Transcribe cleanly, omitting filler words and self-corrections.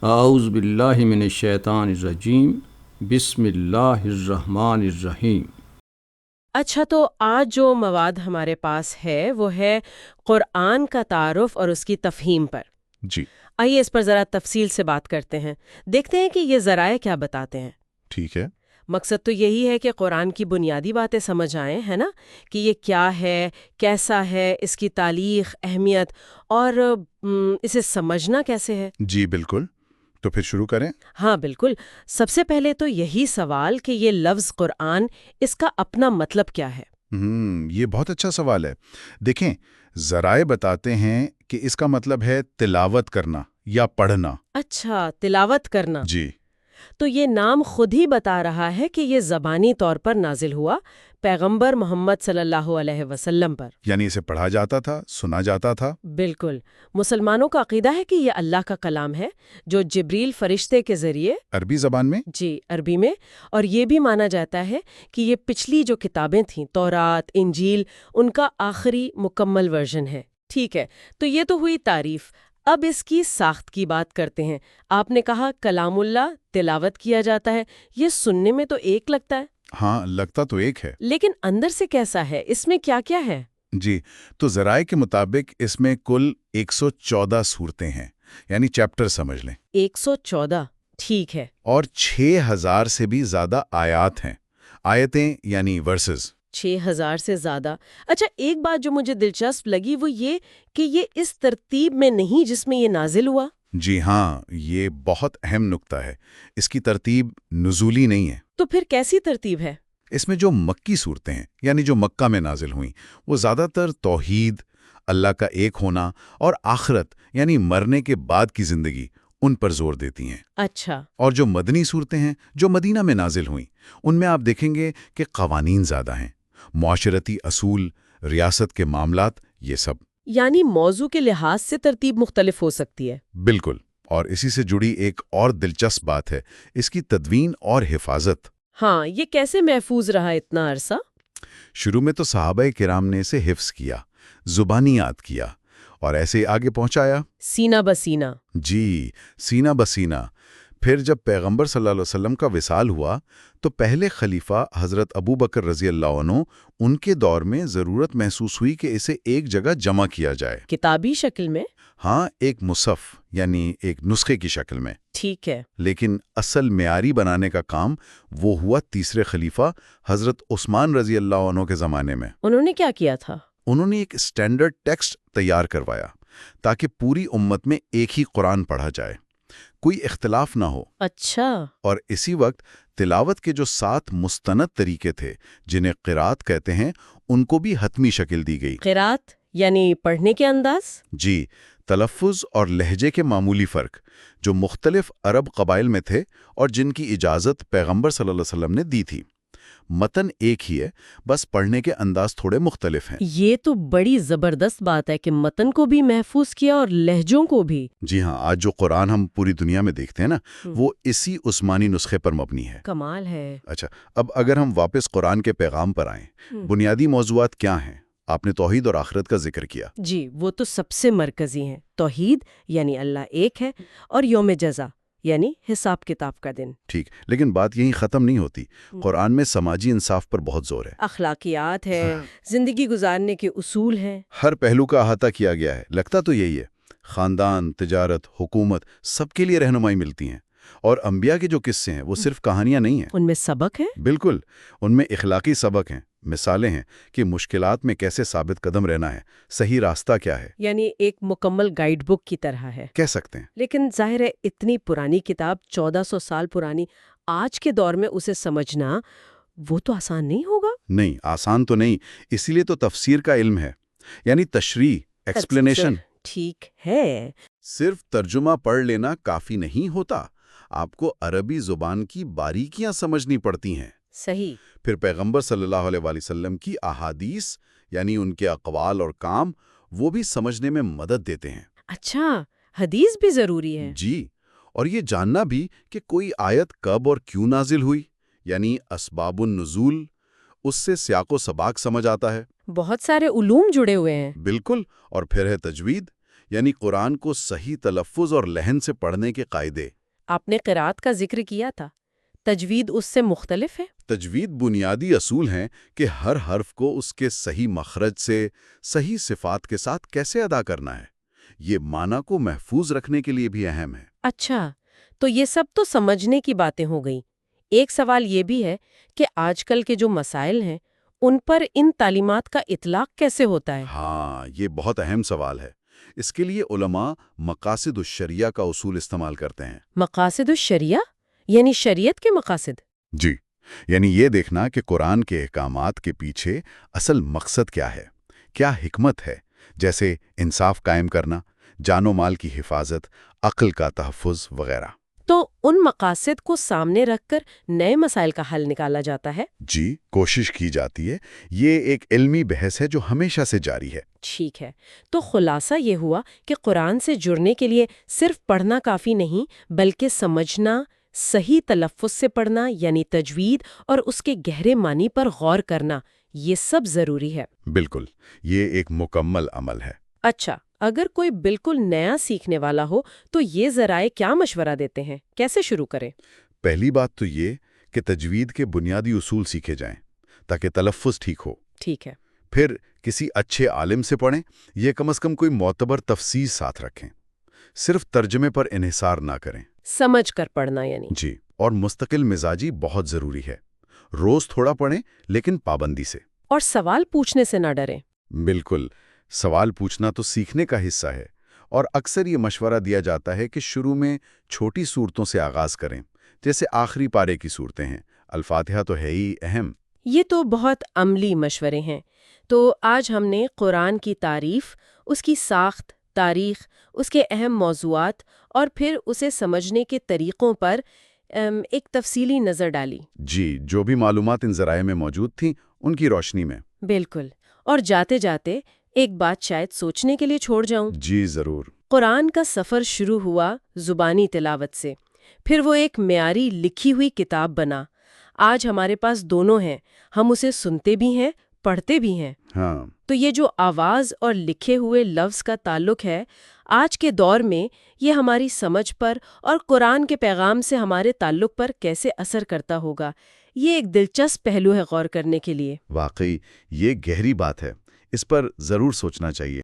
اعوذ باللہ من الشیطان الرجیم بسم اللہ الرحمن الرحیم۔ اچھا، تو آج جو مواد ہمارے پاس ہے وہ ہے قرآن کا تعارف اور اس کی تفہیم پر۔ جی آئیے اس پر ذرا تفصیل سے بات کرتے ہیں، دیکھتے ہیں کہ یہ ذرائع کیا بتاتے ہیں۔ ٹھیک ہے۔ مقصد تو یہی ہے کہ قرآن کی بنیادی باتیں سمجھ آئیں، ہے نا، کہ یہ کیا ہے، کیسا ہے، اس کی تاریخ، اہمیت اور اسے سمجھنا کیسے ہے۔ جی بالکل، تو پھر شروع کریں۔ ہاں بالکل، سب سے پہلے تو یہی سوال کہ یہ لفظ قرآن، اس کا اپنا مطلب کیا ہے؟ یہ بہت اچھا سوال ہے۔ دیکھیں، ذرائع بتاتے ہیں کہ اس کا مطلب ہے تلاوت کرنا یا پڑھنا۔ اچھا، تلاوت کرنا۔ جی تو یہ نام خود ہی بتا رہا ہے کہ یہ زبانی طور پر نازل ہوا پیغمبر محمد صلی اللہ علیہ وسلم پر، یعنی اسے پڑھا جاتا تھا، سنا جاتا تھا۔ بالکل۔ مسلمانوں کا عقیدہ ہے کہ یہ اللہ کا کلام ہے جو جبریل فرشتے کے ذریعے، عربی زبان میں؟ جی عربی میں، اور یہ بھی مانا جاتا ہے کہ یہ پچھلی جو کتابیں تھیں، تورات، انجیل، ان کا آخری مکمل ورژن ہے۔ ٹھیک ہے، تو یہ تو ہوئی تعریف۔ اب اس کی ساخت کی بات کرتے ہیں۔ آپ نے کہا کلام اللہ تلاوت کیا جاتا ہے، یہ سننے میں تو ایک لگتا ہے، ہاں لگتا تو ایک ہے۔ لیکن اندر سے کیسا ہے، اس میں کیا کیا ہے؟ جی، تو ذرائع کے مطابق اس میں کل 114 صورتیں ہیں، یعنی چیپٹر سمجھ لیں، 114، ٹھیک ہے۔ اور 6000 سے بھی زیادہ آیات ہیں۔ آیتیں یعنی ورسز۔ 6000 سے زیادہ۔ اچھا، ایک بات جو مجھے دلچسپ لگی وہ یہ کہ یہ اس ترتیب میں نہیں جس میں یہ نازل ہوا۔ جی ہاں، یہ بہت اہم نکتہ ہے۔ اس کی ترتیب نزولی نہیں ہے۔ تو پھر کیسی ترتیب ہے؟ اس میں جو مکی صورتیں ہیں، یعنی جو مکہ میں نازل ہوئیں، وہ زیادہ تر توحید، اللہ کا ایک ہونا اور آخرت یعنی مرنے کے بعد کی زندگی، ان پر زور دیتی ہیں۔ اچھا، اور جو مدنی صورتیں ہیں جو مدینہ میں نازل ہوئیں، ان میں آپ دیکھیں گے کہ قوانین زیادہ ہیں، معاشرتی اصول، ریاست کے معاملات، یہ سب۔ یعنی موضوع کے لحاظ سے ترتیب مختلف ہو سکتی ہے۔ بالکل، اور اسی سے جڑی ایک اور دلچسپ بات ہے اس کی تدوین اور حفاظت۔ ہاں، یہ کیسے محفوظ رہا اتنا عرصہ؟ شروع میں تو صحابہ کرام نے اسے حفظ کیا، زبانی یاد کیا، اور ایسے آگے پہنچایا۔ سینہ بسینہ۔ جی، سینہ بسینہ۔ پھر جب پیغمبر صلی اللہ علیہ وسلم کا وصال ہوا تو پہلے خلیفہ حضرت ابو بکر رضی اللہ عنہ، ان کے دور میں ضرورت محسوس ہوئی کہ اسے ایک جگہ جمع کیا جائے۔ کتابی شکل میں؟ ہاں، ایک مصحف یعنی ایک نسخے کی شکل میں۔ ٹھیک ہے۔ لیکن اصل معیاری بنانے کا کام وہ ہوا تیسرے خلیفہ حضرت عثمان رضی اللہ عنہ کے زمانے میں۔ انہوں نے کیا کیا تھا؟ انہوں نے ایک اسٹینڈرڈ ٹیکسٹ تیار کروایا تاکہ پوری امت میں ایک ہی قرآن پڑھا جائے، کوئی اختلاف نہ ہو۔ اچھا۔ اور اسی وقت تلاوت کے جو 7 مستند طریقے تھے جنہیں قرات کہتے ہیں، ان کو بھی حتمی شکل دی گئی۔ قرات یعنی پڑھنے کے انداز؟ جی، تلفظ اور لہجے کے معمولی فرق جو مختلف عرب قبائل میں تھے اور جن کی اجازت پیغمبر صلی اللہ علیہ وسلم نے دی تھی۔ متن ایک ہی ہے، بس پڑھنے کے انداز تھوڑے مختلف ہیں۔ یہ تو بڑی زبردست بات ہے کہ متن کو بھی محفوظ کیا اور لہجوں کو بھی۔ جی ہاں، آج جو قرآن ہم پوری دنیا میں دیکھتے ہیں نا، وہ اسی عثمانی نسخے پر مبنی ہے۔ کمال ہے۔ اچھا، اب اگر ہم واپس قرآن کے پیغام پر آئیں، بنیادی موضوعات کیا ہیں؟ آپ نے توحید اور آخرت کا ذکر کیا۔ جی، وہ تو سب سے مرکزی ہیں۔ توحید یعنی اللہ ایک ہے، اور یوم جزا یعنی حساب کتاب کا دن۔ ٹھیک، لیکن بات یہیں ختم نہیں ہوتی۔ قرآن میں سماجی انصاف پر بہت زور ہے۔ اخلاقیات ہے، زندگی گزارنے کے اصول ہیں۔ ہر پہلو کا احاطہ کیا گیا ہے، لگتا تو یہی ہے۔ خاندان، تجارت، حکومت، سب کے لیے رہنمائی ملتی ہیں۔ اور انبیاء کے جو قصے ہیں وہ صرف کہانیاں نہیں ہیں، ان میں سبق ہے۔ بالکل، ان میں اخلاقی سبق ہیں، مثالیں ہیں کہ مشکلات میں کیسے ثابت قدم رہنا ہے، صحیح راستہ کیا ہے۔ یعنی ایک مکمل گائیڈ بک کی طرح ہے، کہہ سکتے ہیں۔ لیکن ظاہر ہے اتنی پرانی کتاب، 1400 سال پرانی، آج کے دور میں اسے سمجھنا وہ تو آسان نہیں ہوگا۔ نہیں، آسان تو نہیں، اسی لیے تو تفسیر کا علم ہے، یعنی تشریح، ایکسپلینیشن۔ ٹھیک ہے۔ صرف ترجمہ پڑھ لینا کافی نہیں ہوتا، آپ کو عربی زبان کی باریکیاں سمجھنی پڑتی ہیں۔ صحیح۔ پھر پیغمبر صلی اللہ علیہ وآلہ وسلم کی احادیث یعنی ان کے اقوال اور کام، وہ بھی سمجھنے میں مدد دیتے ہیں۔ اچھا، حدیث بھی ضروری ہے؟ جی، اور یہ جاننا بھی کہ کوئی آیت کب اور کیوں نازل ہوئی، یعنی اسباب النزول، اس سے سیاق و سباق سمجھ آتا ہے۔ بہت سارے علوم جڑے ہوئے ہیں۔ بالکل، اور پھر ہے تجوید، یعنی قرآن کو صحیح تلفظ اور لہن سے پڑھنے کے قاعدے۔ آپ نے قرات کا ذکر کیا تھا، تجوید اس سے مختلف ہے؟ تجوید بنیادی اصول ہیں کہ ہر حرف کو اس کے صحیح مخرج سے، صحیح صفات کے ساتھ کیسے ادا کرنا ہے۔ یہ معنی کو محفوظ رکھنے کے لیے بھی اہم ہے۔ اچھا، تو یہ سب تو سمجھنے کی باتیں ہو گئیں۔ ایک سوال یہ بھی ہے کہ آج کل کے جو مسائل ہیں ان پر ان تعلیمات کا اطلاق کیسے ہوتا ہے؟ ہاں، یہ بہت اہم سوال ہے۔ اس کے لیے علماء مقاصد الشریعہ کا اصول استعمال کرتے ہیں۔ مقاصد الشریعہ یعنی شریعت کے مقاصد؟ جی، یعنی یہ دیکھنا کہ قرآن کے احکامات کے پیچھے اصل مقصد کیا ہے، کیا حکمت ہے، جیسے انصاف قائم کرنا، جان و مال کی حفاظت، عقل کا تحفظ وغیرہ۔ تو ان مقاصد کو سامنے رکھ کر نئے مسائل کا حل نکالا جاتا ہے؟ جی، کوشش کی جاتی ہے۔ یہ ایک علمی بحث ہے جو ہمیشہ سے جاری ہے۔ ٹھیک ہے، تو خلاصہ یہ ہوا کہ قرآن سے جڑنے کے لیے صرف پڑھنا کافی نہیں، بلکہ سمجھنا، صحیح تلفظ سے پڑھنا یعنی تجوید، اور اس کے گہرے معنی پر غور کرنا، یہ سب ضروری ہے۔ بالکل، یہ ایک مکمل عمل ہے۔ اچھا، اگر کوئی بالکل نیا سیکھنے والا ہو تو یہ ذرائع کیا مشورہ دیتے ہیں؟ کیسے شروع کریں؟ پہلی بات تو یہ کہ تجوید کے بنیادی اصول سیکھے جائیں تاکہ تلفظ ٹھیک ہو۔ ٹھیک ہے۔ پھر کسی اچھے عالم سے پڑھیں، یہ کم از کم کوئی معتبر تفسیر ساتھ رکھیں۔ صرف ترجمے پر انحصار نہ کریں۔ سمجھ کر پڑھنا یعنی؟ جی، اور مستقل مزاجی بہت ضروری ہے۔ روز تھوڑا پڑھیں لیکن پابندی سے۔ اور سوال پوچھنے سے نہ ڈریں۔ بالکل، سوال پوچھنا تو سیکھنے کا حصہ ہے، اور اکثر یہ مشورہ دیا جاتا ہے کہ شروع میں چھوٹی صورتوں سے آغاز کریں، جیسے آخری پارے کی صورتیں ہیں۔ الفاتحہ تو ہے ہی اہم۔ یہ تو بہت عملی مشورے ہیں۔ تو آج ہم نے قرآن کی تعریف، اس کی ساخت، تاریخ، اس کے اہم موضوعات اور پھر اسے سمجھنے کے طریقوں پر ایک تفصیلی نظر ڈالی۔ جی، جو بھی معلومات ان ذرائع میں موجود تھیں ان کی روشنی میں۔ بالکل، اور جاتے جاتے ایک بات شاید سوچنے کے لیے چھوڑ جاؤں۔ جی ضرور۔ قرآن کا سفر شروع ہوا زبانی تلاوت سے، پھر وہ ایک معیاری لکھی ہوئی کتاب بنا۔ آج ہمارے پاس دونوں ہیں، ہم اسے سنتے بھی ہیں، پڑھتے بھی ہیں۔ ہاں، تو یہ جو آواز اور لکھے ہوئے لفظ کا تعلق ہے، آج کے دور میں یہ ہماری سمجھ پر اور قرآن کے پیغام سے ہمارے تعلق پر کیسے اثر کرتا ہوگا، یہ ایک دلچسپ پہلو ہے غور کرنے کے لیے۔ واقعی یہ گہری بات ہے، اس پر ضرور سوچنا چاہیے۔